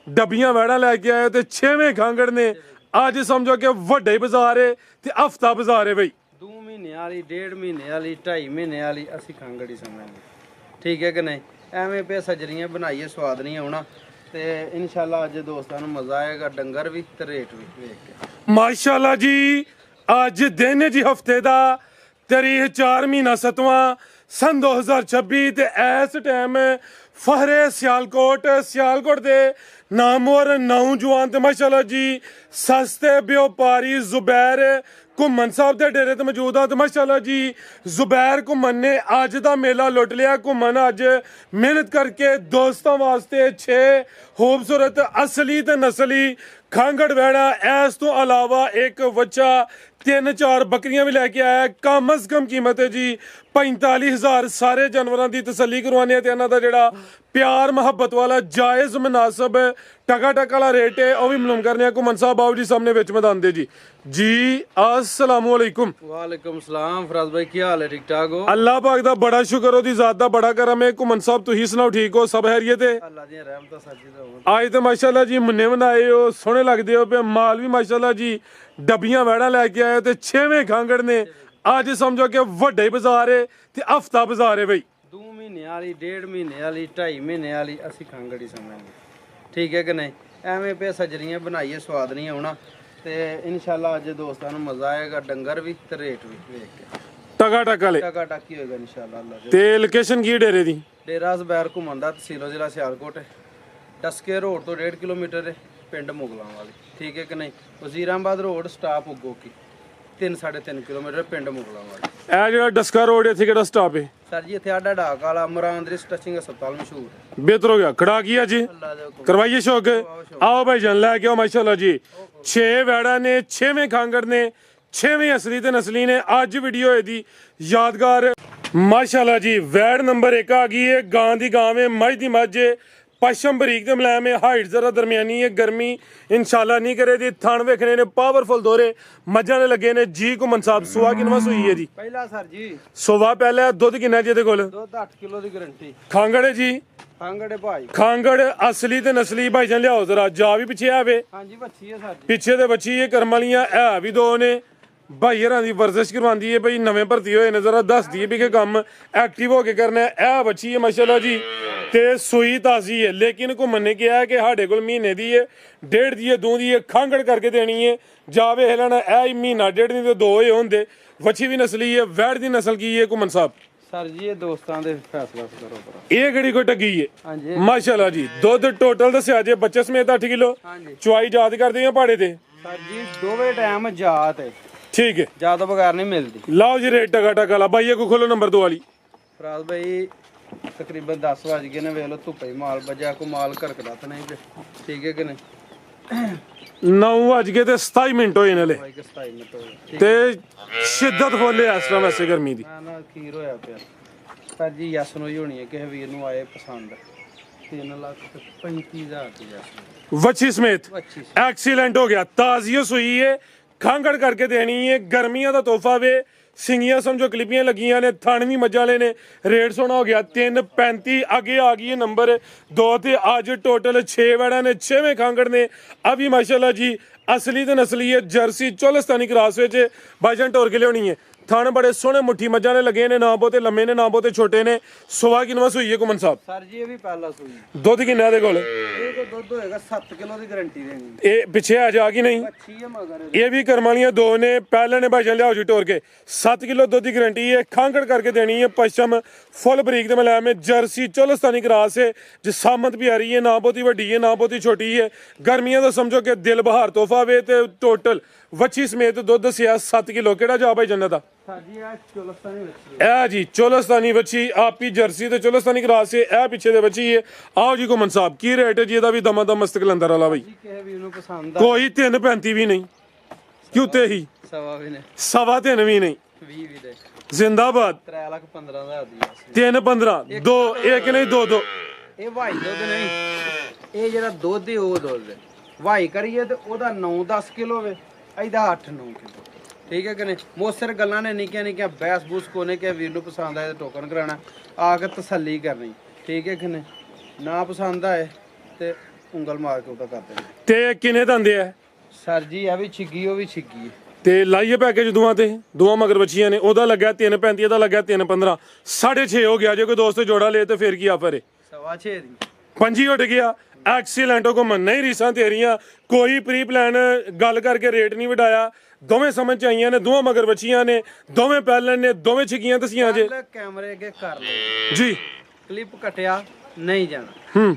ਡੱਬੀਆਂ ਵੈੜਾਂ ਲੈ ਕੇ ਆਏ ਤੇ 6ਵੇਂ ਖਾਂਗੜ ਨੇ ਅੱਜ ਸਮਝੋ ਕਿ ਵੱਡੇ ਬਾਜ਼ਾਰ ਹੈ ਤੇ ਹਫਤਾ ਬਾਜ਼ਾਰ ਹੈ ਬਈ 2 ਮਹੀਨੇ ਵਾਲੀ 1.5 ਮਹੀਨੇ ਵਾਲੀ 2.5 ਮਹੀਨੇ ਵਾਲੀ ਅਸੀਂ ਖਾਂਗੜੀ ਸਮਝਾਂਗੇ ਠੀਕ ਹੈ ਕਿ ਨਹੀਂ ਐਵੇਂ ਪੇ ਸਜਰੀਆਂ ਬਣਾਈਏ ਸਵਾਦ ਨਹੀਂ ਆਉਣਾ ਤੇ ਇਨਸ਼ਾਅੱਲਾ ਅੱਜ ਦੋਸਤਾਂ ਨੂੰ ਮਜ਼ਾ ਆਏਗਾ ਡੰਗਰ ਵੀ ਤੇ ਰੇਟ ਵੀ ਵੇਖ ਕੇ ਮਾਸ਼ਾਅੱਲਾ ਜੀ ਅੱਜ ਦਿਨ ਹੈ ਜੀ ਹਫਤੇ ਦਾ ਤਾਰੀਖ 4 ਮਹੀਨਾ 7ਵਾਂ सन 2026 ਤੇ ਇਸ ਟਾਈਮ ਫਹਰੇ ਸਿਆਲਕੋਟ ਦੇ ਨਾਮਵਰ ਨੌਜਵਾਨ ਤੇ ਮਾਸ਼ਾਅੱਲਾ ਜੀ ਸਸਤੇ ਵਪਾਰੀ ਜ਼ੁਬੈਰ ਘੁੰਮਣ ਸਾਹਿਬ ਦੇ ਡੇਰੇ ਤੇ ਮੌਜੂਦ ਆ ਤੇ ਮਾਸ਼ਾਅੱਲਾ ਜੀ ਜ਼ੁਬੈਰ ਘੁੰਮਣ ਨੇ ਅੱਜ ਦਾ ਮੇਲਾ ਲੁੱਟ ਲਿਆ ਘੁੰਮਣ ਅੱਜ ਮਿਹਨਤ ਕਰਕੇ ਦੋਸਤਾਂ ਵਾਸਤੇ 6 ਖੂਬਸੂਰਤ ਅਸਲੀ ਤੇ ਨਸਲੀ ਖਾਂਗੜ ਵੈੜਾ ਇਸ ਤੋਂ ਇਲਾਵਾ ਇੱਕ ਬੱਚਾ 3-4 ਬੱਕਰੀਆਂ ਵੀ ਲੈ ਕੇ ਆਇਆ ਕਮ ਅਜ਼ ਕਮ ਕੀਮਤ ਹੈ ਜੀ 45,000 ਸਾਰੇ ਜਾਨਵਰਾਂ ਦੀ ਤਸੱਲੀ ਕਰਵਾਉਣੀ ਹੈ ਤੇ ਇਹਨਾਂ ਦਾ ਜਿਹੜਾ ਪਿਆਰ ਮੁਹੱਬਤ ਵਾਲਾ ਜਾਇਜ਼ ਮੁਨਾਸਬ ਟਕਾ ਵਾਲਾ ਰੇਟ ਹੈ ਉਹ ਵੀ ਮਾਲੂਮ ਕਰਨੇ ਆ ਘੁੰਮਣ ਸਾਹਿਬ ਬਾਬੂ ਜੀ ਸਾਹਮਣੇ ਵਿੱਚ ਮੈਦਾਨ ਦੇ ਜੀ अस्सलामु अलैकुम वालेकुम सलाम फराज भाई ਕੀ ਹਾਲ ਹੈ ਠੀਕ ਠਾਕ ਹੋ अल्लाह पाक ਦਾ ਬੜਾ ਸ਼ੁਕਰ ਉਹਦੀ ਜ਼ਾਤ ਦਾ ਬੜਾ ਕਰਮ ਹੈ ਘੁੰਮਣ ਸਾਹਿਬ ਤੁਸੀਂ ਸੁਣਾਓ ਠੀਕ ਹੋ ਸਭ ਖੈਰੀਅਤ ਹੈ ਅੱਲਾ ਦੀਆਂ ਰਹਿਮਤਾਂ ਸਾਜੀ ਦਾ ਹੋਣ ਅੱਜ ਤੇ ਮਾਸ਼ਾਅੱਲਾ ਜੀ ਮੁੰਨੇ ਬਣਾਏ ਹੋ ਸੋਹਣੇ ਲੱਗਦੇ ਹੋ ਪਏ ਮਾਲ ਵੀ ਮਾਸ਼ਾਅੱਲਾ ਜੀ ਡੱਬੀਆਂ ਵੈੜਾਂ ਲੈ ਕੇ ਆਏ ਤੇ 6ਵੇਂ ਖਾਂਗੜ ਨੇ ਅੱਜ ਸਮਝੋ ਕਿ ਵੱਡੇ ਬਾਜ਼ਾਰ ਹੈ ਤੇ ਹਫਤਾ ਬਾਜ਼ਾਰ ਹੈ ਬਈ 2 ਮਹੀਨੇ ਵਾਲੀ 1.5 ਮਹੀਨੇ ਵਾਲੀ 2.5 ਮਹੀਨੇ ਵਾਲੀ ਅਸੀਂ ਖਾਂਗੜੀ ਸਮਝਾਂਗੇ ਠੀਕ ਹੈ ਕਿ ਨਹੀਂ ਐਵੇਂ ਪੇ ਸਜਰੀਆਂ ਬਣਾਈਏ ਸਵਾਦ ਨਹੀਂ ਆਉਣਾ ਤੇ ਇਨਸ਼ਾਅੱਲਾ ਅੱਜ ਦੋਸਤਾਂ ਨੂੰ ਮਜ਼ਾ ਆਏਗਾ ਡੰਗਰ ਵੀ ਤੇ ਰੇਟ ਵੀ ਵੇਖ ਕੇ ਟਕਾ ਲੈ ਟਕਾ ਟਾਕੀ ਹੋਏਗਾ ਇਨਸ਼ਾਅੱਲਾ ਅੱਲਾ ਜੀ ਤੇ ਲੋਕੇਸ਼ਨ ਕੀ ਡੇਰੇ ਦੀ ਡੇਰਾ ਜ਼ਬੈਰ ਘੁੰਮਣ ਦਾ ਤਹਿਸੀਲ ਜ਼ਿਲ੍ਹਾ ਸਿਆਲਕੋਟ ਹੈ ਡਸਕੇ ਰੋਡ ਤੋਂ 1.5 ਕਿਲੋਮੀਟਰ ਹੈ ਪਿੰਡ ਮੁਗਲਾਂ ਵਾਲੀ ਠੀਕ ਹੈ ਕਿ ਨਹੀਂ ਵਜ਼ੀਰਾਬਾਦ ਰੋਡ ਸਟਾਪ ਉਗੋ ਕੀ 3-3.5 ਕਿਲੋਮੀਟਰ ਪਿੰਡ ਮੁਗਲਾਂ ਵਾਲੀ ਇਹ ਜਿਹੜਾ ਡਸਕਾ ਰੋਡ ਇੱਥੇ ਕਿਹੜਾ ਸਟਾਪ ਹੈ ਸਰ ਜੀ ਇੱਥੇ ਆਡਾ ਢਾਕ ਵਾਲਾ ਮਰਾਂਦਰਿਸ ਟੱਚਿੰਗ ਹਸਪਤਾਲ ਮਸ਼ਹੂਰ ਹੈ ਬਿਹਤਰ ਹੋ ਗਿਆ ਖੜਾ ਕੀ ਅੱਜ ਅੱਲਾ ਦੇ ਹੁਕਮ ਕਰਵਾਈਏ ਸ਼ੌਕ ਆਓ ਭਾਈ ਜਾਨ ਲੈ ਕੇ ਆਓ ਮਾਸ਼ਾਅੱਲਾ ਜੀ 6 ਵੈੜਾ ਨੇ 6ਵੇਂ ਖਾਂਗੜ ਨੇ 6ਵੇਂ ਅਸਲੀ ਤੇ ਨਸਲੀ ਨੇ ਅੱਜ ਵੀਡੀਓ ਇਹਦੀ ਯਾਦਗਾਰ ਮਾਸ਼ਾਅੱਲਾ ਜੀ ਵੈੜ ਨੰਬਰ 1 ਆ ਗਈ ਹੈ ਗਾਂ ਦੀ ਗਾਂ ਹੈ ਮੱਝ ਦੀ ਮੱਝ ਹੈ ਪਸ਼ਮ ਬਰੀਕ ਤੇ ਮੁਲਾਇਮ ਹੈ ਹਾਈਟ ਜ਼ਰਾ ਦਰਮਿਆਨੀ ਹੈ ਗਰਮੀ ਇਨਸ਼ਾਅੱਲਾ ਨਹੀਂ ਕਰੇ ਦੀ ਥਣ ਵੇਖਣੇ ਨੇ ਪਾਵਰਫੁਲ ਦੋਰੇ ਮੱਝਾਂ ਦੇ ਲੱਗੇ ਨੇ ਜੀ ਘੁੰਮਣ ਸਾਹਿਬ ਸੁਆ ਕਿਨਵਾ ਸੂਈ ਹੈ ਜੀ ਪਹਿਲਾ ਸਰ ਜੀ ਸੁਆ ਪਹਿਲਾ ਦੁੱਧ ਕਿੰਨਾ ਜੀ ਇਹਦੇ ਕੋਲ ਦੁੱਧ 8 ਕਿਲੋ ਦੀ ਗਾਰੰਟੀ ਖਾਂਗੜ ਹੈ ਜੀ ਖਾਂਗੜੇ ਭਾਈ ਖਾਂਗੜ ਅਸਲੀ ਤੇ ਨਸਲੀ ਭਾਈਜਾਨ ਲਿਆਓ ਜ਼ਰਾ ਜਾ ਵੀ ਪਿੱਛੇ ਆਵੇ ਹਾਂਜੀ ਬੱਚੀ ਹੈ ਸਾਡੀ ਪਿੱਛੇ ਦੇ ਬੱਚੀ ਇਹ ਕਰਮ ਵਾਲੀਆਂ ਇਹ ਵੀ ਦੋ ਨੇ ਭਾਈ ਹਰਾਂ ਦੀ ਵਰਜ਼ਿਸ਼ ਕਰਵਾਉਂਦੀ ਹੈ ਬਈ ਨਵੇਂ ਭਰਤੀ ਹੋਏ ਨੇ ਜ਼ਰਾ ਦੱਸਦੀ ਹੈ ਵੀ ਕਿ ਕੰਮ ਐਕਟਿਵ ਹੋ ਕੇ ਕਰਨਾ ਇਹ ਬੱਚੀ ਹੈ ਮਾਸ਼ਾਅੱਲਾ ਜੀ ਤੇ ਸੂਈ ਤਾਜ਼ੀ ਹੈ ਲੇਕਿਨ ਘੁੰਮਣ ਨੇ ਕਿਹਾ ਕਿ ਸਾਡੇ ਕੋਲ ਮਹੀਨੇ ਦੀ ਹੈ 1.5 ਦੀ ਹੈ 2 ਦੀ ਹੈ ਖਾਂਗੜ ਕਰਕੇ ਦੇਣੀ ਹੈ ਜਾਵੇ ਹਿਲਣਾ ਇਹ ਮਹੀਨਾ 1.5 ਦੀ ਤੇ 2 ਹੀ ਹੁੰਦੇ ਵੱਛੀ ਵੀ ਨਸਲੀ ਹੈ ਵੈੜ ਦੀ ਨਸਲ ਕੀ ਹੈ ਘੁੰਮਣ ਸਾਹਿਬ ਸਰ ਜੀ ਇਹ ਦੋਸਤਾਂ ਦੇ ਫੈਸਲਾ ਕਰੋ ਪਰ ਇਹ ਕਿਹੜੀ ਕੋਈ ਟੱਗੀ ਹੈ ਹਾਂਜੀ ਮਾਸ਼ਾਅੱਲਾ ਜੀ ਦੁੱਧ ਟੋਟਲ ਦੱਸਿਆ ਜੇ ਬੱਚੇ ਸਮੇਤ 8 ਕਿਲੋ ਹਾਂਜੀ ਚੁਆਈ ਯਾਦ ਕਰਦੇ ਆ ਪਹਾੜੇ ਤੇ ਸਰ ਜੀ ਦੋਵੇਂ ਟਾਈਮ ਜਾਤ ਹੈ ਠੀਕ ਹੈ ਜਾਤ ਤੋਂ ਬਗੈਰ ਨਹੀਂ ਮਿਲਦੀ ਲਾਓ ਜੀ ਰੇਟ ਟਕਾ ਲਾ ਬਾਈਏ ਕੋ ਖੋਲੋ ਨੰਬਰ 2 ਵਾਲੀ ਫਰਾਜ਼ ਭਾਈ ਤਕਰੀਬਨ 10 ਵਜ ਗਏ ਨੇ ਵੇਖ ਲਓ ਧੁੱਪੇ ਹੀ ਮਾਲ ਬਜਾ ਕੋ ਮਾਲ ਘਰਕਦਾ ਤਾਂ ਨਹੀਂ ਠੀਕ ਹੈ ਕਿ ਨਹੀਂ 9 ਵਜ ਗਏ ਤੇ 27 ਮਿੰਟ ਹੋਏ ਨਾਲੇ ਭਾਈ ਕਿ 27 ਮਿੰਟ ਹੋ ਗਏ ਤੇ ਸ਼ਿੱਦਤ ਫੋਲੇ ਇਸ ਤਰ੍ਹਾਂ ਵੈਸੇ ਗਰਮੀ ਦੀ ਨਾ ਖੀਰ ਹੋਇਆ ਪਿਆ ਸਰ ਜੀ ਯਸ ਨੂੰ ਹੀ ਹੋਣੀ ਹੈ ਕਿਸੇ ਵੀਰ ਨੂੰ ਆਏ ਪਸੰਦ 3,35,000 ਦੀ ਯਸ ਵੱਛੀ ਸਮੇਤ ਅੱਛੀ ਐਕਸੀਲੈਂਟ ਹੋ ਗਿਆ ਤਾਜ਼ੀ ਸੂਈ ਹੈ ਖਾਂਗੜ ਕਰਕੇ ਦੇਣੀ ਹੈ ਗਰਮੀਆਂ ਦਾ ਤੋਹਫਾ ਵੇ ਸਿੰਗੀਆਂ ਸਮਝੋ ਕਲਿੱਪੀਆਂ ਲੱਗੀਆਂ ਨੇ ਥਣ ਵੀ ਮੱਝਾਂ ਵਾਲੇ ਨੇ ਰੇਟ ਸੋਹਣਾ ਹੋ ਗਿਆ 335 ਅੱਗੇ ਆ ਗਈ ਹੈ ਨੰਬਰ 2 ਤੇ ਅੱਜ ਟੋਟਲ 6 ਵੈੜਾਂ ਨੇ 6ਵੇਂ ਖਾਂਗੜ ਨੇ ਆ ਵੀ ਮਾਸ਼ਾਅੱਲਾ ਜੀ ਅਸਲੀ ਤੇ ਨਸਲੀ ਹੈ ਜਰਸੀ ਚੋਲਸਤਾਨੀ ਕ੍ਰਾਸ ਵਿੱਚ ਬਾਈਜਨ ਟੋਰ ਕੇ ਲਿਆਉਣੀ ਹੈ ਥਣ ਬੜੇ ਸੋਹਣੇ ਮੁੱਠੀ ਮੱਝਾਂ ਨੇ ਲੱਗੇ ਨੇ ਨਾ ਬਹੁਤੇ ਲੰਮੇ ਨੇ ਨਾ ਬਹੁਤੇ ਛੋਟੇ ਨੇ ਸੁਆ ਕਿਨਵਾ ਸੂਈ ਹੈ ਘੁੰਮਣ ਸਾਹਿਬ ਸਰ ਜੀ ਇਹ ਵੀ ਪਹਿਲਾ ਸੂਈ ਦੁੱਧ ਕਿੰਨਾ ਦੇ ਕੋਲ ਇਹ ਕੋ ਦੁੱਧ ਹੋਏਗਾ 7 ਕਿਲੋ ਦੀ ਗਾਰੰਟੀ ਦੇਣੀ ਇਹ ਪਿੱਛੇ ਆ ਜਾ ਕਿ ਨਹੀਂ ਅੱਛੀ ਹੈ ਮਗਰ ਇਹ ਵੀ ਕਰਮ ਵਾਲੀਆਂ ਦੋ ਨੇ ਪਹਿਲੇ ਨੇ ਭਾਈਜਾਨ ਲਿਆਓ ਜੀ ਟੋਰ ਕੇ 7 ਕਿਲੋ ਦੁੱਧ ਦੀ ਗਾਰੰਟੀ ਹੈ ਖਾਂਗੜ ਕਰਕੇ ਦੇਣੀ ਹੈ ਪਸ਼ਮ ਫੁੱਲ ਬਰੀਕ ਤੇ ਮਲਾਇਮ ਹੈ ਜਰਸੀ ਚੋਲਸਤਾਨੀ ਕ੍ਰਾਸ ਹੈ ਜਿਸਾਮਤ ਪਿਆਰੀ ਹੈ ਨਾ ਬਹੁਤੀ ਵੱਡੀ ਹੈ ਨਾ ਬਹੁਤੀ ਛੋਟੀ ਹੈ ਗਰਮੀਆਂ ਦਾ ਸਮਝੋ ਕਿ ਦਿਲ ਬਹਾਰ ਤੋਹਫਾ ਵੇ ਤੇ ਟੋਟਲ ਵੱਛੀ ਸਮੇਤ ਦੁੱਧ ਦੱਸਿਆ 7 ਕਿਲੋ ਕਿਹੜਾ ਜਾ ਭਾਈ ਜੰਨਤ ਦਾ ਸਰ ਜੀ ਇਹ ਚੋਲਸਤਾਨੀ ਵਿੱਚ ਇਹ ਜੀ ਚੋਲਸਤਾਨੀ ਬੱਚੀ ਆਪੀ ਜਰਸੀ ਤੇ ਚੋਲਸਤਾਨੀ ਕ੍ਰਾਸ ਹੈ ਇਹ ਪਿੱਛੇ ਦੇ ਬੱਚੀ ਹੈ ਆਓ ਜੀ ਘੁੰਮਣ ਸਾਹਿਬ ਕੀ ਰੇਟ ਹੈ ਜੀ ਇਹਦਾ ਵੀ ਦਮਾ ਦਮ ਮਸਤਕ ਲੰਦਰ ਵਾਲਾ ਬਾਈ ਜੀ ਕਿਸੇ ਵੀਰ ਨੂੰ ਪਸੰਦ ਆ ਕੋਈ 335 ਵੀ ਨਹੀਂ ਕਿਉਂ ਤੇ ਹੀ ਸਵਾ ਵੀ ਨੇ 3.25 ਵੀ ਨਹੀਂ 20 ਵੀ ਦੇ ਜ਼ਿੰਦਾਬਾਦ 3,15,000 ਦੀ 3-15 2 ਇੱਕ ਨਹੀਂ 2 ਇਹ ਵਾਈ ਦੁੱਧ ਨਹੀਂ ਇਹ ਜਿਹੜਾ ਦੁੱਧ ਹੈ ਉਹ ਦੁੱਧ ਹੈ ਵਾਈ ਕਰੀਏ ਤੇ ਉਹਦਾ 9-10 ਕਿਲੋ ਵੇ ਇਹਦਾ 8-9 ਕਿਲੋ ਠੀਕ ਹੈ ਕਿ ਨਹੀਂ ਮੋਸਰ ਗੱਲਾਂ ਨੇ ਨਿੱਕੀਆਂ ਨਿੱਕੀਆਂ ਬੈਸ ਬੂਸ ਕੋਨੇ ਕਿ ਵੀਰ ਨੂੰ ਪਸੰਦ ਆਏ ਤੇ ਟੋਕਨ ਕਰਾਣਾ ਆ ਕੇ ਤਸੱਲੀ ਕਰਨੀ ਠੀਕ ਹੈ ਕਿ ਨਹੀਂ ਨਾ ਪਸੰਦ ਆਏ ਤੇ ਉਂਗਲ ਮਾਰ ਕੇ ਉਹਦਾ ਕਰ ਦੇਣਾ। ਤੇ ਕਿੰਨੇ ਦੰਦੇ ਆ ਸਰ ਜੀ ਆ ਵੀ ਛਿੱਗੀ ਉਹ ਵੀ ਛਿੱਗੀ ਤੇ ਲਾਈਏ ਪੈਕੇਜ ਦੋਵਾਂ ਤੇ ਦੋਵਾਂ ਮਗਰ ਬੱਚੀਆਂ ਨੇ ਉਹਦਾ ਲੱਗਾ 335 ਦਾ ਲੱਗਾ 315 6.5 ਹੋ ਗਿਆ ਜੇ ਕੋਈ ਦੋਸਤ ਜੋੜਾ ਲੇ ਤੇ ਫਿਰ ਕੀ ਆਫਰ ਹੈ 6.5 ਦੀ ਪੰਜੀ ਉੱਡ ਗਿਆ ਐਕਸੀਲੈਂਟ ਕੋ ਮੰਨ ਨਹੀਂ ਰੀਸਾਂ ਤੇਰੀਆਂ ਕੋਈ ਪ੍ਰੀ ਪਲਾਨ ਗੱਲ ਕਰਕੇ ਰੇਟ ਨਹੀਂ ਵਡਾਇਆ ਦੋਵੇਂ ਸਮਝ ਚ ਆਈਆਂ ਨੇ ਦੋਵਾਂ ਮਗਰ ਬੱਚੀਆਂ ਨੇ ਦੋਵੇਂ ਪਹਿਲਣ ਨੇ ਦੋਵੇਂ ਛਿੱਕੀਆਂ ਦਸੀਆਂ ਜੇ ਕੈਮਰੇ ਅੱਗੇ ਕਰ ਲਓ ਜੀ ਕਲਿੱਪ ਕਟਿਆ ਨਹੀਂ ਜਾਣਾ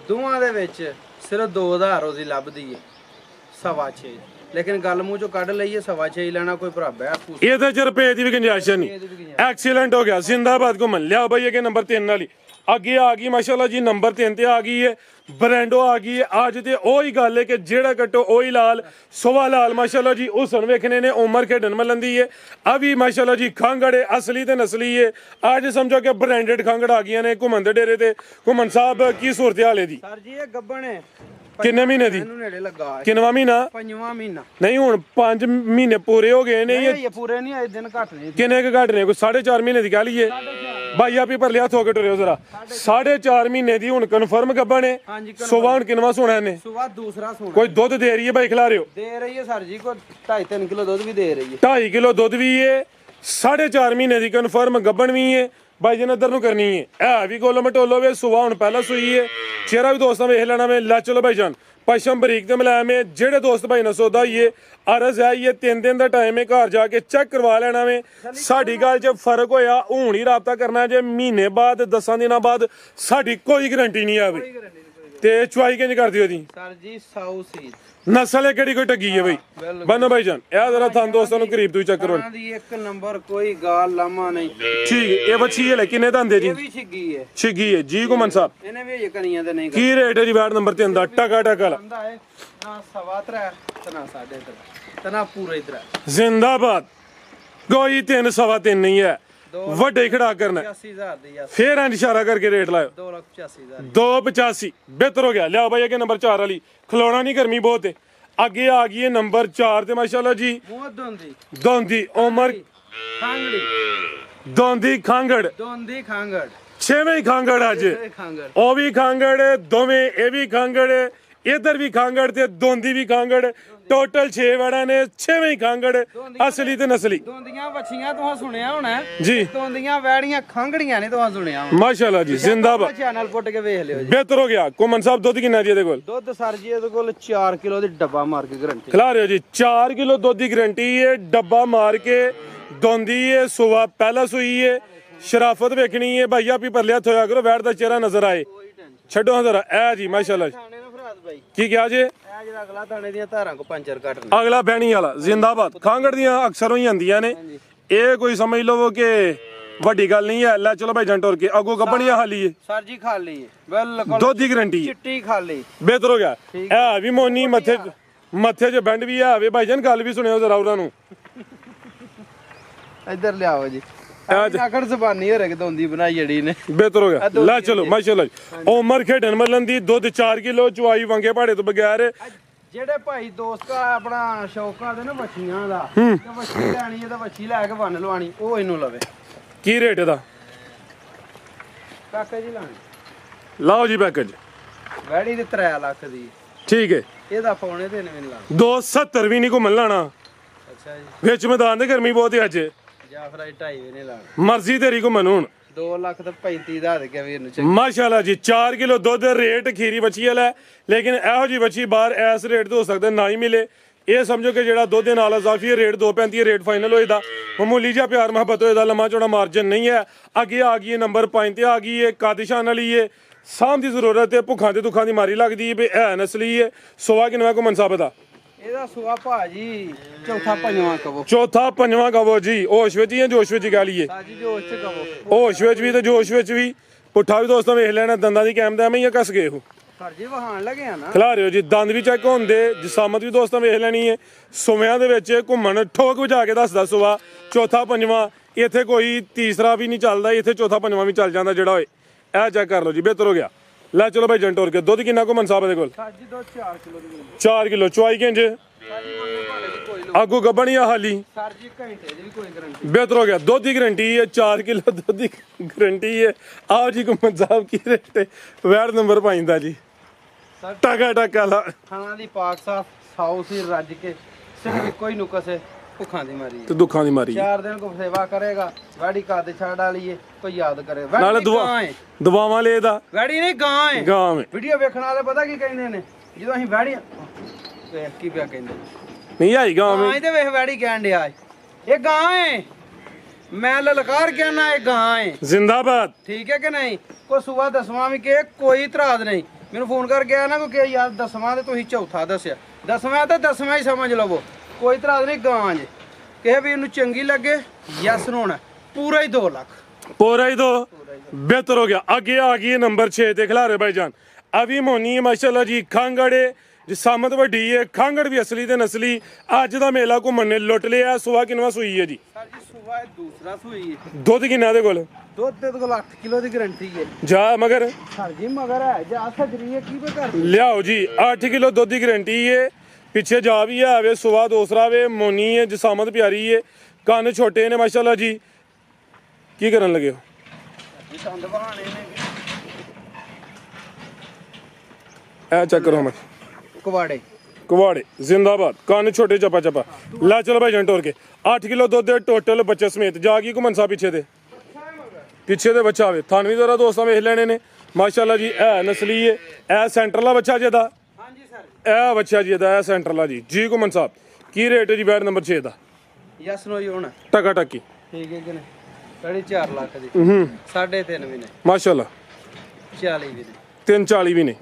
ਦੋਵਾਂ ਦੇ ਵਿੱਚ ਸਿਰਫ 2000 ਉਹਦੀ ਲੱਭਦੀ ਹੈ 6.5 ਲੇਕਿਨ ਗੱਲ ਮੂੰਹ ਚੋਂ ਕੱਢ ਲਈਏ 6.5 ਲੈਣਾ ਕੋਈ ਭਰਾ ਬਹਿਸ ਇਹਦੇ ਚ ਰੁਪਏ ਦੀ ਵੀ ਗੁੰਜਾਇਸ਼ ਨਹੀਂ ਐਕਸੀਲੈਂਟ ਹੋ ਗਿਆ ਜ਼ਿੰਦਾਬਾਦ ਘੁੰਮਣ ਲਿਆ ਬਈ ਇਹ ਨੰਬਰ 3 ਵਾਲੀ ਅੱਗੇ ਆ ਗਈ ਮਾਸ਼ਾਅੱਲਾ ਜੀ ਨੰਬਰ 3 ਤੇ ਆ ਗਈ ਹੈ ਬ੍ਰਾਂਡੋ ਆ ਗਈ ਹੈ ਅੱਜ ਤੇ ਉਹੀ ਗੱਲ ਹੈ ਕਿ ਜਿਹੜਾ ਕੱਟੋ ਉਹੀ ਲਾਲ ਸਵਾ ਲਾਲ ਮਾਸ਼ਾਅੱਲਾ ਜੀ ਹੁਸਨ ਵੇਖਣੇ ਨੇ ਉਮਰ ਖੇਡਣ ਮਲੰਦੀ ਹੈ ਆ ਵੀ ਮਾਸ਼ਾਅੱਲਾ ਜੀ ਖਾਂਗੜ ਹੈ ਅਸਲੀ ਤੇ ਨਸਲੀ ਹੈ ਅੱਜ ਸਮਝੋ ਕਿ ਬ੍ਰਾਂਡਡ ਖਾਂਗੜ ਆ ਗਈਆਂ ਨੇ ਘੁੰਮਣ ਦੇ ਡੇਰੇ ਤੇ ਘੁੰਮਣ ਸਾਹਿਬ ਕੀ ਸੂਰਤ ਹਾਲ ਹੈ ਦੀ ਸਰ ਜੀ ਇਹ ਗੱਬਣ ਹੈ ਕਿੰਨੇ ਮਹੀਨੇ ਦੀ ਇਹਨੂੰ ਨੇੜੇ ਲੱਗਾ ਹੈ ਕਿੰਨਵਾਂ ਮਹੀਨਾ 5ਵਾਂ ਮਹੀਨਾ ਨਹੀਂ ਹੁਣ 5 ਮਹੀਨੇ ਪੂਰੇ ਹੋ ਗਏ ਨੇ ਇਹ ਪੂਰੇ ਨਹੀਂ ਆਏ ਦਿਨ ਘੱਟ ਨੇ ਕਿੰਨੇ ਕੁ ਘੱਟ ਨੇ ਕੋਈ 4.5 ਮਹੀਨੇ ਦੀ ਕਹਿ ਲਈਏ ਭਾਈ ਆਪੀ ਪਰ ਲਿਆ ਥੋਕੇ ਟੁਰਿਓ ਜ਼ਰਾ 4.5 ਮਹੀਨੇ ਦੀ ਹੁਣ ਕਨਫਰਮ ਗੱਬਣ ਹੈ ਹਾਂਜੀ ਸੁਬਾ ਹੁਣ ਕਿੰਨਵਾਂ ਸੋਣਾ ਇਹਨੇ ਸੁਬਾ ਦੂਸਰਾ ਸੋਣਾ ਕੋਈ ਦੁੱਧ ਦੇ ਰਹੀ ਹੈ ਭਾਈ ਖਿਲਾ ਰਿਓ ਦੇ ਰਹੀ ਹੈ ਸਰ ਜੀ ਕੋ 2.5-3 ਕਿਲੋ ਦੁੱਧ ਵੀ ਦੇ ਰਹੀ ਹੈ 2.5 ਕਿਲੋ ਦੁੱਧ ਵੀ ਹੈ 4.5 ਮਹੀਨੇ ਦੀ ਕਨਫਰਮ ਗੱਬਣ ਵੀ ਹੈ ਭਾਈ ਜਨ ਇੱਧਰ ਨੂੰ ਕਰਨੀ ਹੈ ਇਹ ਵੀ ਗੋਲੋ ਮਟੋਲੋ ਵੇ ਸੁਬਾ ਹੁਣ ਪਹਿਲਾਂ ਸੂਈ ਹੈ ਚਿਹਰਾ ਵੀ ਦੋਸਤਾਂ ਵੇਖ ਲੈਣਾ ਵੇ ਲੈ ਚਲੋ ਭਾਈ ਜਾਨ ਪਸ਼ਮ ਬਰੀਕ ਤੇ ਮਿਲਾਇਆ ਮੈਂ ਜਿਹੜੇ ਦੋਸਤ ਭਾਈ ਨਾ ਸੌਦਾ ਹੀ ਅਰਜ਼ ਹੈ ਇਹ 3 ਦਿਨ ਦਾ ਟਾਈਮ ਹੈ ਘਰ ਜਾ ਕੇ ਚੈੱਕ ਕਰਵਾ ਲੈਣਾ ਵੇ ਸਾਡੀ ਗੱਲ 'ਚ ਫਰਕ ਹੋਇਆ ਹੁਣ ਹੀ ਰਾਬਤਾ ਕਰਨਾ ਜੇ ਮਹੀਨੇ ਬਾਅਦ 10 ਦਿਨਾਂ ਬਾਅਦ ਸਾਡੀ ਕੋਈ ਗਰੰਟੀ ਨਹੀਂ ਆਵੇ ਤੇ ਚੁਆਈ ਕਿੰਜ ਕਰਦੀ ਉਹਦੀ ਸਰ ਜੀ ਸਾਊ ਸੀ ਨਸਲ ਹੈ ਕਿਹੜੀ ਕੋਈ ਟੱਗੀ ਹੈ ਬਈ ਬੰਨੋ ਭਾਈ ਜਾਨ ਇਹ ਜ਼ਰਾ ਤੁਹਾਨੂੰ ਦੋਸਤਾਂ ਨੂੰ ਕਰੀਬ ਤੋਂ ਚੈੱਕ ਕਰੋ ਦੀ ਇੱਕ ਨੰਬਰ ਕੋਈ ਗਾਲ ਲਾਮਾ ਨਹੀਂ ਠੀਕ ਇਹ ਬੱਚੀ ਹੈ ਲੈ ਕਿੰਨੇ ਦੰਦੇ ਜੀ ਇਹ ਵੀ ਛਿੱਗੀ ਹੈ ਛਿੱਗੀ ਹੈ ਜੀ ਗੁਮਨ ਸਾਹਿਬ ਇਹਨੇ ਵੀ ਕਣੀਆਂ ਤੇ ਨਹੀਂ ਕੀ ਰੇਟ ਹੈ ਜੀ ਵਾਰਡ ਨੰਬਰ 3 ਦਾ ਟਕਾ ਟਕਾ ਲਾ ਕਰਦਾ ਹੈ ਨਾ 3.5 ਤੇ ਨਾ 3.5 ਤੇ ਨਾ ਪੂਰਾ ਇਧਰ ਜ਼ਿੰਦਾਬਾਦ ਕੋਈ 3 ਸਵਾ 3 ਨਹੀਂ ਹੈ ਵੱਡੇ ਖੜਾ ਕਰਨਾ 85000 ਦੀ ਆ ਫੇਰ ਐਂ ਇਸ਼ਾਰਾ ਕਰਕੇ ਰੇਟ ਲਾਇਓ 2,85,000 285 ਬਿਹਤਰ ਹੋ ਗਿਆ ਲਿਆਓ ਭਾਈ ਅੱਗੇ ਨੰਬਰ 4 ਵਾਲੀ ਖਲੋਣਾ ਨਹੀਂ ਗਰਮੀ ਬਹੁਤ ਹੈ ਅੱਗੇ ਆ ਗਈ ਹੈ ਨੰਬਰ 4 ਤੇ ਮਾਸ਼ਾਅੱਲਾ ਜੀ ਮੂੰਹ ਦੋਂਦੀ ਦੋਂਦੀ ਉਮਰ ਖਾਂਗੜੀ ਦੋਂਦੀ ਖਾਂਗੜ ਦੋਂਦੀ ਖਾਂਗੜ ਛੇਵੇਂ ਹੀ ਖਾਂਗੜ ਅੱਜ ਖਾਂਗੜ ਉਹ ਵੀ ਖਾਂਗੜ ਦੋਵੇਂ ਇਹ ਵੀ ਖਾਂਗੜ ਇਧਰ ਵੀ ਖਾਂਗੜ ਤੇ ਦੋਂਦੀ ਵੀ ਖਾਂਗੜ ਟੋਟਲ 6 ਵੜਾ ਨੇ ਛੇਵੇਂ ਹੀ ਖਾਂਗੜ ਅਸਲੀ ਤੇ ਨਸਲੀ ਦੋਂਦੀਆਂ ਵੱਛੀਆਂ ਤੁਸੀਂ ਸੁਣਿਆ ਹੋਣਾ ਜੀ ਦੋਂਦੀਆਂ ਵੈੜੀਆਂ ਖਾਂਗੜੀਆਂ ਨੇ ਤੁਸੀਂ ਸੁਣਿਆ ਹੋਣਾ ਮਾਸ਼ਾਅੱਲਾ ਜੀ ਜ਼ਿੰਦਾਬਾਦ ਚੈਨਲ ਪੁੱਟ ਕੇ ਵੇਖ ਲਿਓ ਜੀ ਬਿਹਤਰ ਹੋ ਗਿਆ ਕੋਮਨ ਸਾਹਿਬ ਦੁੱਧ ਕਿੰਨਾ ਜੀ ਇਹਦੇ ਕੋਲ ਦੁੱਧ ਸਰ ਜੀ ਇਹਦੇ ਕੋਲ 4 ਕਿਲੋ ਦੀ ਡੱਬਾ ਮਾਰ ਕੇ ਗਰੰਟੀ ਖਿਲਾ ਰਹੇ ਹੋ ਜੀ 4 ਕਿਲੋ ਦੁੱਧ ਦੀ ਗਰੰਟੀ ਹੈ ਡੱਬਾ ਮਾਰ ਕੇ ਦੋਂਦੀ ਹੈ ਸੁਬਾ ਪਹਿਲਾ ਸੂਈ ਹੈ ਸ਼ਰਾਫਤ ਵੇਖਣੀ ਹੈ ਭਾਈਆ ਵੀ ਪਰਲਿਆ ਥੋਇਆ ਕਰੋ ਵੈੜ ਦਾ ਚਿਹਰਾ ਨਜ਼ਰ ਆਏ ਛੱਡੋ ਜ਼ਰਾ ਇਹ ਜੀ ਮਾਸ਼ਾਅੱਲਾ ਕੀ ਕਿਹਾ ਜੀ ਇਹ ਜਿਹੜਾ ਅਗਲਾ ਥਾਣੇ ਦੀਆਂ ਧਾਰਾਂ ਕੋ ਪੰਚਰ ਕੱਟਣਾ ਅਗਲਾ ਬਹਿਣੀ ਵਾਲਾ ਜ਼ਿੰਦਾਬਾਦ ਖਾਂਗੜ ਦੀਆਂ ਅਕਸਰ ਹੀ ਆਂਦੀਆਂ ਨੇ ਇਹ ਕੋਈ ਸਮਝ ਲਵੋ ਕਿ ਵੱਡੀ ਗੱਲ ਨਹੀਂ ਹੈ ਲੈ ਚਲੋ ਭਾਈ ਜੰਟੋਰ ਕੇ ਅੱਗੋਂ ਗੱਬਣੀਆਂ ਹਾਲੀ ਹੈ ਸਰ ਜੀ ਖਾਲੀ ਹੈ ਬਿਲਕੁਲ ਦੁੱਧ ਦੀ ਗਰੰਟੀ ਹੈ ਚਿੱਟੀ ਖਾਲੀ ਬਿਹਤਰ ਹੋ ਗਿਆ ਇਹ ਵੀ ਮੋਨੀ ਮੱਥੇ 'ਚ ਬੈਂਡ ਵੀ ਆਵੇ ਭਾਈ ਜਾਨ ਗੱਲ ਵੀ ਸੁਣਿਓ ਜ਼ਰਾ ਉਹਨਾਂ ਨੂੰ ਇੱਧਰ ਲਿਆਓ ਜੀ ਆਖਰ ਜ਼ਬਾਨੀ ਹੋ ਰਿਹਾ ਦੋਂਦੀ ਬਣਾਈ ਜੜੀ ਨੇ ਬਿਹਤਰ ਹੋ ਗਿਆ ਲੈ ਚਲੋ ਮਾਸ਼ਾਅੱਲਾ ਉਮਰ ਖੇਡਣ ਮੱਲਣ ਦੀ ਦੁੱਧ 4 ਕਿਲੋ ਚੁਆਈ ਵੰਗੇ ਪਹਾੜੇ ਤੋਂ ਬਗੈਰ ਜਿਹੜੇ ਭਾਈ ਦੋਸਤ ਆਪਣਾ ਸ਼ੌਕਾਂ ਦੇ ਨਾ ਵੱਛੀਆਂ ਦਾ ਤੇ ਵੱਛੀ ਲੈਣੀ ਹੈ ਤਾਂ ਵੱਛੀ ਲੈ ਕੇ ਬੰਨ ਲਵਾਣੀ ਉਹ ਇਹਨੂੰ ਲਵੇ ਕੀ ਰੇਟ ਇਹਦਾ ਕਾਕੇ ਜੀ ਲਾਣੀ ਲਾਓ ਜੀ ਪੈਕੇਜ ਵੈੜੀ ਦੇ 3 ਲੱਖ ਦੀ ਠੀਕ ਹੈ ਇਹਦਾ ਪੌਣੇ ਦੇ ਨੇ ਲਾ 270 ਵੀ ਨਹੀਂ ਘੁੰਮਣ ਲਾਣਾ ਅੱਛਾ ਜੀ ਵਿੱਚ ਮੈਦਾਨ ਦੇ ਗਰਮੀ ਬਹੁਤ ਹੈ ਅੱਜ ਜਾਂ ਫਿਰ 2.5 ਨੇ ਲਾਣਾ ਮਰਜ਼ੀ ਤੇਰੀ ਘੁੰਮਣ ਹੁਣ 2 ਲੱਖ ਤੇ 35 ਦਾ ਦੇ ਕੇ ਵੀਰ ਨੂੰ ਮਾਸ਼ਾਅੱਲਾ ਜੀ 4 ਕਿਲੋ ਦੁੱਧ ਰੇਟ ਖੀਰੀ ਬੱਚੀ ਵਾਲਾ ਲੇਕਿਨ ਇਹੋ ਜੀ ਬੱਚੀ ਬਾਹਰ ਐਸ ਰੇਟ ਤੇ ਹੋ ਸਕਦਾ ਨਾ ਹੀ ਮਿਲੇ ਇਹ ਸਮਝੋ ਕਿ ਜਿਹੜਾ ਦੁੱਧ ਦੇ ਨਾਲ ਅਜ਼ਾਫੀ ਰੇਟ 2.35 ਰੇਟ ਫਾਈਨਲ ਹੋਏਦਾ ਮਾਮੂਲੀ ਜਿਹਾ ਪਿਆਰ ਮੁਹੱਬਤ ਹੋਏਦਾ ਲੰਮਾ ਚੌੜਾ ਮਾਰਜਨ ਨਹੀਂ ਹੈ ਅੱਗੇ ਆ ਗਈ ਹੈ ਨੰਬਰ 5 ਤੇ ਆ ਗਈ ਹੈ ਕਾਦਿਸ਼ਾਨ ਵਾਲੀ ਹੈ ਸਾਂਭ ਦੀ ਜ਼ਰੂਰਤ ਹੈ ਭੁੱਖਾਂ ਤੇ ਦੁੱਖਾਂ ਦੀ ਮਾਰੀ ਲੱਗਦੀ ਹੈ ਵੀ ਇਹ ਨਸਲੀ ਹੈ ਸੋਵਾ ਕਿਨਵਾ ਕੋ ਮਨਸਾਬ ਦਾ ਇਹਦਾ ਸੁਆ ਭਾਜੀ ਚੌਥਾ ਪੰਜਵਾਂ ਕਵੋ ਚੌਥਾ ਪੰਜਵਾਂ ਕਵੋ ਜੀ ਹੋਸ਼ ਵਿੱਚ ਜਾਂ ਜੋਸ਼ ਵਿੱਚ ਗਾ ਲਈਏ ਸਾਜੀ ਜੋਸ਼ ਚ ਕਵੋ ਹੋਸ਼ ਵਿੱਚ ਵੀ ਤੇ ਜੋਸ਼ ਵਿੱਚ ਵੀ ਪੁੱਠਾ ਵੀ ਦੋਸਤਾਂ ਵੇਖ ਲੈਣਾ ਦੰਦਾਂ ਦੀ ਕੈਮ ਦਾ ਐਵੇਂ ਹੀ ਕੱਸ ਗਏ ਉਹ ਸਰ ਜੀ ਵਹਾਣ ਲੱਗੇ ਆ ਨਾ ਖਿਲਾ ਰਹੇ ਹੋ ਜੀ ਦੰਦ ਵੀ ਚੈੱਕ ਹੁੰਦੇ ਜਿਸਾਮਤ ਵੀ ਦੋਸਤਾਂ ਵੇਖ ਲੈਣੀ ਹੈ ਸੁਮਿਆਂ ਦੇ ਵਿੱਚ ਘੁੰਮਣ ਠੋਕ ਵਜਾ ਕੇ ਦੱਸਦਾ ਸੁਆ ਚੌਥਾ ਪੰਜਵਾਂ ਇੱਥੇ ਕੋਈ ਤੀਸਰਾ ਵੀ ਨਹੀਂ ਚੱਲਦਾ ਇੱਥੇ ਚੌਥਾ ਪੰਜਵਾਂ ਵੀ ਚੱਲ ਜਾਂਦਾ ਜਿਹੜਾ ਹੋਏ ਇਹ ਚੈੱਕ ਕਰ ਲਓ ਜੀ ਬਿਹਤਰ ਹੋ ਗਿਆ ਲੈ ਚਲੋ ਭਾਈ ਜੰਟੋਰ ਕੇ ਦੁੱਧ ਕਿੰਨਾ ਕੋ ਮਨਸਾਬ ਦੇ ਕੋਲ ਸਰ ਜੀ ਦੁੱਧ 4 ਕਿਲੋ ਦੀ 4 ਕਿਲੋ ਚੁਆਈ ਕਿੰਜ ਆਗੂ ਗੱਬਣੀਆਂ ਹਾਲੀ ਸਰ ਜੀ ਘੰਟੇ ਦੀ ਵੀ ਕੋਈ ਗਰੰਟੀ ਬਿਹਤਰ ਹੋ ਗਿਆ ਦੁੱਧ ਦੀ ਗਰੰਟੀ ਹੈ 4 ਕਿਲੋ ਦੁੱਧ ਦੀ ਗਰੰਟੀ ਹੈ ਆਓ ਜੀ ਗੁੰਮਨ ਸਾਹਿਬ ਕੀ ਰੇਟ ਹੈ ਵੈੜ ਨੰਬਰ 5 ਦਾ ਜੀ ਟਕਾ ਟਕਾ ਲਾ ਖਾਣਾ ਦੀ ਪਾਕ ਸਾਫ ਸਾਊ ਸੀ ਰੱਜ ਕੇ ਸਿਰਫ ਇੱਕੋ ਹੀ ਨੁਕਸ ਹੈ ਭੁੱਖਾਂ ਦੀ ਮਾਰੀ ਤੇ ਦੁੱਖਾਂ ਦੀ ਮਾਰੀ 4 ਦਿਨ ਕੋ ਸੇਵਾ ਕਰੇਗਾ ਵੈੜੀ ਕਾਦੇ ਛੱਡ ਵਾਲੀਏ ਕੋਈ ਯਾਦ ਕਰੇ ਨਾਲੇ ਦੁਆਵਾਂ ਲੈ ਦਾ ਵੈੜੀ ਨਹੀਂ ਗਾਂ ਹੈ ਗਾਂ ਹੈ ਵੀਡੀਓ ਵੇਖਣ ਵਾਲੇ ਪਤਾ ਕੀ ਕਹਿੰਦੇ ਨੇ ਜਦੋਂ ਅਸੀਂ ਵੈੜੀਆਂ ਵੇਖ ਕੀ ਪਿਆ ਕਹਿੰਦੇ ਨਹੀਂ ਆਈ ਗਾਂ ਗਾਂ ਤੇ ਵੇਖ ਵੈੜੀ ਕਹਿਣ ਡਿਆ ਇਹ ਗਾਂ ਹੈ ਮੈਂ ਲਲਕਾਰ ਕਹਿਣਾ ਇਹ ਗਾਂ ਹੈ ਜ਼ਿੰਦਾਬਾਦ ਠੀਕ ਹੈ ਕਿ ਨਹੀਂ ਕੋ ਸੁਬਾ ਦਸਵਾਂ ਵੀ ਕਿ ਕੋਈ ਇਤਰਾਜ਼ ਨਹੀਂ ਮੈਨੂੰ ਫੋਨ ਕਰ ਗਿਆ ਨਾ ਕਿ ਯਾਰ ਦਸਵਾਂ ਤੇ ਤੁਸੀਂ ਚੌਥਾ ਦੱਸਿਆ ਦਸਵਾਂ ਤੇ ਦਸਵਾਂ ਹੀ ਸਮਝ ਲਵੋ ਕੋਈ ਇਤਰਾਜ਼ ਨਹੀਂ ਗਾਂ ਜੇ ਕਿਸੇ ਵੀ ਇਹਨੂੰ ਚੰਗੀ ਲੱਗੇ ਯਸ ਹੋਣਾ ਪੂਰਾ ਹੀ 2 ਲੱਖ पूरा ही तो बेहतर हो गया। आगे आ गई नंबर 6 ते खिलारे भाईजान अभी मोनी है माशाल्लाह जी खांगड़ है जी सामत वड्डी है खांगड़ भी असली ते नस्ली अज दा मेला घूमने लुट लिया सुबह किनवा सूई है जी सर जी सुबह दूसरा सूई है दुध किन्ना दे कोल दुध दे कोल 8 किलो दी गारंटी है जा मगर सर जी मगर है जा सजरी है की पे कर लियाओ जी 8 किलो दुध की गारंटी है पीछे जा भी है वे सुबह दूसरा वे मोनी है जिसामत प्यारी है कान छोटे ने माशाल्लाह जी की करन लगे हो दंद बहाने ने ए चेक करो मैं कुवाड़े कुवाड़े जिंदाबाद कान छोटे चपा चपा ला चलो भाई टोर के 8 किलो दुध दे टोटल बच्चे समेत जागी घुमन सा पीछे दे बच्चा आवे थान भी जरा दोस्तों वेख लेने ने माशाल्लाह जी ए नस्ली है ए सेंटरला बच्चा जेदा हां जी सर ए बच्चा जी दा ए सेंटरला जी घुमन साहब की रेट है जी बैर नंबर 6 दा यस नो ही होना टका टकी ठीक है कि नहीं कड़ी 4 लाख दी 3.5 भी ने माशाल्लाह 40 भी ने 340 भी ने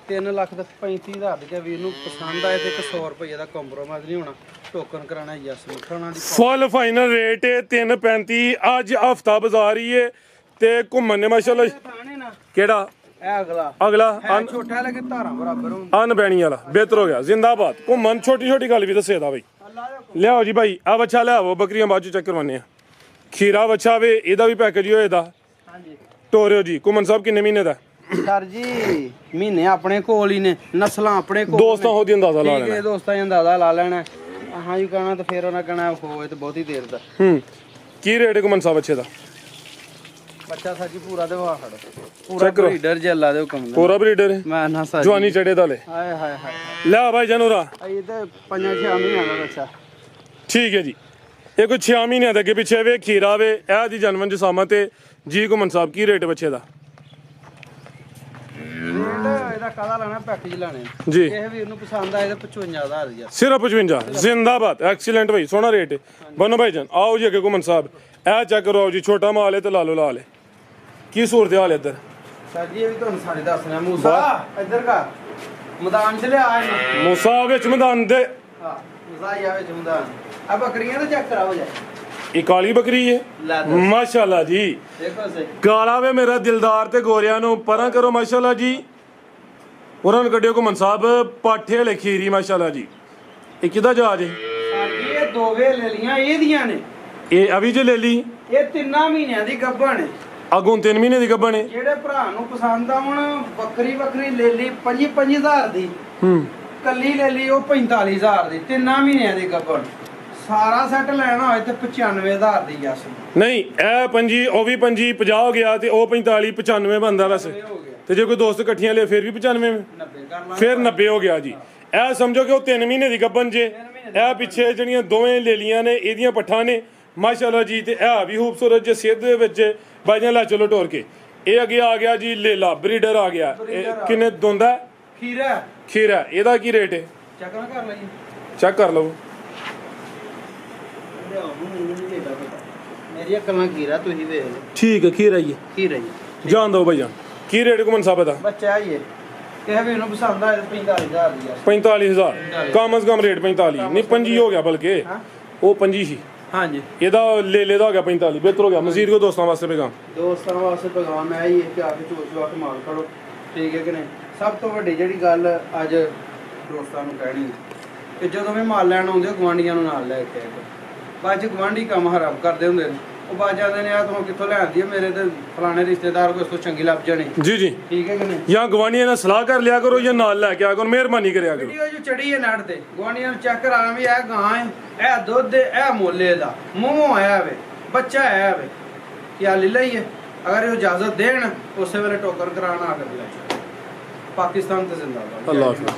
3 ਲੱਖ ਦਾ 35,000 ਦੇ ਵੀਰ ਨੂੰ ਪਸੰਦ ਆਏ ਤੇ 100 ਰੁਪਏ ਦਾ ਕੰਪਰੋਮਾਈਜ਼ ਨਹੀਂ ਹੋਣਾ ਟੋਕਨ ਕਰਾਣਾ ਯਸ ਲਿਖਣਾ ਦੀ ਫੁੱਲ ਫਾਈਨਲ ਰੇਟ ਹੈ 335 ਅੱਜ ਹਫਤਾ ਬਾਜ਼ਾਰ ਹੀ ਹੈ ਤੇ ਘੁੰਮਣ ਨੇ ਮਾਸ਼ਾਅੱਲਾ ਥਾਣੇ ਨਾ ਕਿਹੜਾ ਇਹ ਅਗਲਾ ਹੈ ਛੋਟਾ ਲੱਗੇ ਧਾਰਾਂ ਬਰਾਬਰ ਹੁੰਦਾ ਅਨਬੈਣੀ ਵਾਲਾ ਬਿਹਤਰ ਹੋ ਗਿਆ ਜ਼ਿੰਦਾਬਾਦ ਘੁੰਮਣ ਛੋਟੀ ਛੋਟੀ ਗੱਲ ਵੀ ਦੱਸੇ ਦਾ ਬਈ ਲਿਆਓ ਜੀ ਭਾਈ ਆ ਬੱਚਾ ਲਿਆਓ ਬੱਕਰੀਆਂ ਬਾਜੂ ਚੈੱਕ ਕਰਵਾਨੇ ਆ ਖੀਰਾ ਬੱਚਾ ਵੇ ਇਹਦਾ ਵੀ ਪੈਕੇਜ ਹੀ ਹੋਏਦਾ ਹਾਂਜੀ ਟੋਰਿਓ ਜੀ ਘੁੰਮਣ ਸਾਹਿਬ ਕਿੰਨੇ ਮਹੀਨੇ ਦਾ ਸਰ ਜੀ ਮਹੀਨੇ ਆਪਣੇ ਕੋਲ ਹੀ ਨੇ ਨਸਲਾਂ ਆਪਣੇ ਕੋਲ ਦੋਸਤਾਂ ਉਹਦੀ ਅੰਦਾਜ਼ਾ ਲਾ ਠੀਕ ਲੈਣਾ ਹੈ ਦੋਸਤਾਂ ਦਾ ਅੰਦਾਜ਼ਾ ਲਾ ਲੈਣਾ ਹਾਂ ਜੀ ਕਹਿਣਾ ਤੇ ਫੇਰ ਉਹਨਾਂ ਕਹਿਣਾ ਹੋਏ ਤੇ ਬਹੁਤੀ ਦੇਰ ਦਾ ਕੀ ਰੇਟ ਘੁੰਮਣ ਸਾਹਿਬ ਅੱਛੇ ਦਾ ਬੱਚਾ ਸਾਜੀ ਪੂਰਾ ਦੇਵਾ ਖੜ ਪੂਰਾ ਬਰੀਡਰ ਜੱਲਾ ਦੇ ਹੁਕਮ ਦਾ ਪੂਰਾ ਬਰੀਡਰ ਹੈ ਮੈਂ ਨਾ ਸਾਜੀ ਜਵਾਨੀ ਚੜੇ ਦਾ ਲੈ ਹਾਏ ਹਾਏ ਹਾਏ ਲੈ ਭਾਈ ਜਨੂਰਾ ਇਹ ਤੇ 5-6 ਮਹੀਨਿਆਂ ਦਾ ਬੱਚਾ ਠੀਕ ਹੈ ਜੀ ਇਹ ਕੋਈ 6 ਮਹੀਨਿਆਂ ਦੇ ਅੱਗੇ ਪਿੱਛੇ ਵੇ ਖੀਰਾ ਵੇ ਇਹ ਦੀ ਜਨਮਨ ਜਸਾਮਤ ਤੇ ਜੀ ਘੁੰਮਣ ਸਾਹਿਬ ਕੀ ਰੇਟ ਬੱਚੇ ਦਾ ਇਹਦਾ ਕਾਹਦਾ ਲੈਣਾ ਪੈਕੇਜ ਲੈਣੇ ਜੀ ਇਹ ਵੀਰ ਨੂੰ ਪਸੰਦ ਆਏ ਤੇ 55000 ਦੀ ਸਿਰਫ 55 ਜ਼ਿੰਦਾਬਾਦ ਐਕਸੀਲੈਂਟ ਭਾਈ ਸੋਹਣਾ ਰੇਟ ਹੈ ਬਨੋ ਭਾਈ ਜਾਨ ਆਓ ਜੀ ਅੱਗੇ ਘੁੰਮਣ ਸਾਹਿਬ ਇਹ ਚੈੱਕ ਕਰੋ ਜੀ ਛੋਟਾ ਮਾਲ ਹੈ ਤੇ ਲਾ ਲਓ ਕੀ ਸੂਰਤ ਹਾਲ ਇੱਧਰ ਸਰ ਜੀ ਇਹ ਵੀ ਤੁਹਾਨੂੰ ਸਾਡੇ ਦੱਸਣਾ ਮੂਸਾ ਇੱਧਰ ਕਾ ਮੈਦਾਨ ਚ ਲਿਆ ਇਹਨੂੰ ਮੂਸਾ ਵਿੱਚ ਮੈਦਾਨ ਦੇ ਹਾਂ ਮਜ਼ਾਇਆ ਵਿੱਚ ਮੈਦਾਨ ਆ ਬੱਕਰੀਆਂ ਦਾ ਚੈੱਕ ਕਰਾਓ ਜੀ ਇਹ ਕਾਲੀ ਬੱਕਰੀ ਹੈ ਮਾਸ਼ਾਅੱਲਾ ਜੀ ਦੇਖੋ ਸਹੀ ਕਾਲਾ ਵੇ ਮੇਰਾ ਦਿਲਦਾਰ ਤੇ ਗੋਰਿਆਂ ਨੂੰ ਪਰਾਂ ਕਰੋ ਮਾਸ਼ਾਅੱਲਾ ਜੀ ਉਹਨਾਂ ਨੂੰ ਕੱਢਿਓ ਘੁੰਮਣ ਸਾਹਿਬ ਪਾਠੇ ਵਾਲੇ ਖੀਰੀ ਮਾਸ਼ਾਅੱਲਾ ਜੀ ਇਹ ਕਿਹਦਾ ਜਹਾਜ਼ ਹੈ ਸਰ ਜੀ ਇਹ ਦੋ ਵੇ ਲੈ ਲੀਆਂ ਇਹਦੀਆਂ ਨੇ ਇਹ ਅਭੀ ਜੇ ਲੈ ਲਈ ਇਹ 3 ਮਹੀਨਿਆਂ ਦੀ ਗੱਭਣ ਹੈ ਅਗੋਂ 3 ਮਹੀਨੇ ਦੀ ਗੱਭਣ ਹੈ ਜਿਹੜੇ ਭਰਾ ਨੂੰ ਪਸੰਦ ਆ ਹੁਣ ਬੱਕਰੀ ਲੈ ਲਈ 25,000 ਦੀ ਕੱਲੀ ਲੈ ਲਈ ਉਹ 45,000 ਦੀ 3 ਮਹੀਨਿਆਂ ਦੀ ਗੱਭਣ ਸਾਰਾ ਸੈੱਟ ਲੈਣਾ ਹੋਏ ਤੇ 95,000 ਦੀ ਯਸ ਨਹੀਂ ਇਹ 25 ਉਹ ਵੀ 25 50 ਹੋ ਗਿਆ ਤੇ ਉਹ 45 95 ਬਣਦਾ ਵੈਸੇ ਤੇ ਜੇ ਕੋਈ ਦੋਸਤ ਇਕੱਠੀਆਂ ਲਿਆ ਫਿਰ ਵੀ 95 90 ਕਰ ਲਾ ਫਿਰ 90 ਹੋ ਗਿਆ ਜੀ ਇਹ ਸਮਝੋ ਕਿ ਉਹ 3 ਮਹੀਨੇ ਦੀ ਗੱਭਣ ਜੇ ਇਹ ਪਿੱਛੇ ਜਿਹੜੀਆਂ ਦੋਵੇਂ ਲੈ ਲੀਆਂ ਨੇ ਇਹਦੀਆਂ ਪੱਠਾਂ ਨੇ ਮਾਸ਼ਾਅੱਲਾ ਜੀ ਤੇ ਇਹ ਵੀ ਖੂਬਸੂਰਤ ਜੇ ਸਿੱਧ ਦੇ ਵਿੱਚ ਬਾਈਆਂ ਲੈ ਚਲੋ ਟੋਰ ਕੇ ਇਹ ਅੱਗੇ ਆ ਗਿਆ ਜੀ ਲੇਲਾ ਬਰੀਡਰ ਆ ਗਿਆ ਕਿੰਨੇ ਦੋਂਦਾ ਖੀਰਾ ਇਹਦਾ ਕੀ ਰੇਟ ਹੈ ਚੈੱਕ ਨਾ ਕਰ ਲਈ ਚੈੱਕ ਕਰ ਲਓ ਮੇਰੀ ਅੱਖਾਂ ਖੀਰਾ ਤੁਸੀਂ ਵੇਖ ਲਓ ਠੀਕ ਹੈ ਖੀਰਾ ਹੀ ਖੀਰਾ ਜੀ ਜਾਣ ਦੋ ਭਾਈ ਜਾਨ ਕੀ ਰੇਟ ਘੁੰਮਣ ਸਾਹਿਬ ਦਾ ਬੱਚਾ ਹੀ ਹੈ ਕਿਸੇ ਵੀ ਨੂੰ ਪਸੰਦ ਆਏ 45,000 ਦੀ 45,000 ਕਮ ਅਜ਼ ਕਮ ਰੇਟ 45 ਨਹੀਂ 25 ਹੋ ਗਿਆ ਬਲਕਿ ਉਹ 25 ਸੀ ਹਾਂਜੀ ਇਹਦਾ ਲੈ ਦਾ ਹੋ ਗਿਆ 45 ਬਿਹਤਰ ਹੋ ਗਿਆ ਮਜ਼ੀਦ ਕੋ ਦੋਸਤਾਂ ਵਾਸਤੇ ਪੈਗਾਮ ਦੋਸਤਾਂ ਵਾਸਤੇ ਪੈਗਾਮ ਹੈ ਇਹ ਕਿ ਆ ਕੇ ਚੋਚ ਵਾ ਕੇ ਮਾਲ ਕਰੋ ਠੀਕ ਹੈ ਕਿ ਨਹੀਂ ਸਭ ਤੋਂ ਵੱਡੀ ਜਿਹੜੀ ਗੱਲ ਅੱਜ ਦੋਸਤਾਂ ਨੂੰ ਕਹਿਣੀ ਕਿ ਜਦੋਂ ਵੀ ਮਾਲ ਲੈਣ ਆਉਂਦੇ ਗਵਾਂਡੀਆਂ ਨੂੰ ਨਾਲ ਲੈ ਕੇ ਆਏ ਬਾਅਦ ਚ ਗਵਾਂਢੀ ਕੰਮ ਹਰਾਮ ਕਰਦੇ ਹੁੰਦੇ ਨੇ ਉਹ ਬਾਅਦ ਜਾਂਦੇ ਨੇ ਆ ਤੂੰ ਕਿੱਥੋਂ ਲੈਂਦੀ ਹੈ ਮੇਰੇ ਤੇ ਫਲਾਣੇ ਰਿਸ਼ਤੇਦਾਰ ਕੋਈ ਇਸ ਤੋਂ ਚੰਗੀ ਲੱਭ ਜਾਣੀ ਜੀ ਜੀ ਠੀਕ ਹੈ ਕਿ ਨਹੀਂ ਜਾਂ ਗਵਾਂਢੀਆਂ ਨਾਲ ਸਲਾਹ ਕਰ ਲਿਆ ਕਰੋ ਜਾਂ ਨਾਲ ਲੈ ਕੇ ਆ ਕਰੋ ਮਿਹਰਬਾਨੀ ਕਰਿਆ ਕਰੋ ਵੀਡੀਓ ਜੋ ਚੜੀ ਹੈ ਨੈਟ ਤੇ ਗਵਾਂਢੀਆਂ ਨੂੰ ਚੈੱਕ ਕਰਾਣਾ ਵੀ ਇਹ ਗਾਂ ਹੈ ਇਹ ਦੁੱਧ ਹੈ ਇਹ ਮੁੱਲੇ ਦਾ ਮੂੰਹੋਂ ਆਇਆ ਵੇ ਬੱਚਾ ਆਇਆ ਵੇ ਕੀ ਆ ਲੈ ਲਈਏ ਅਗਰ ਇਹ ਇਜਾਜ਼ਤ ਦੇਣ ਉਸੇ ਵੇਲੇ ਟੋਕਰ ਕਰਾਣਾ ਆ ਕਰ ਲੈ ਪਾਕਿਸਤਾਨ ਤੇ ਜ਼ਿੰਦਾਬਾਦ। ਅੱਲਾਹ ਹਾਫਿਜ਼।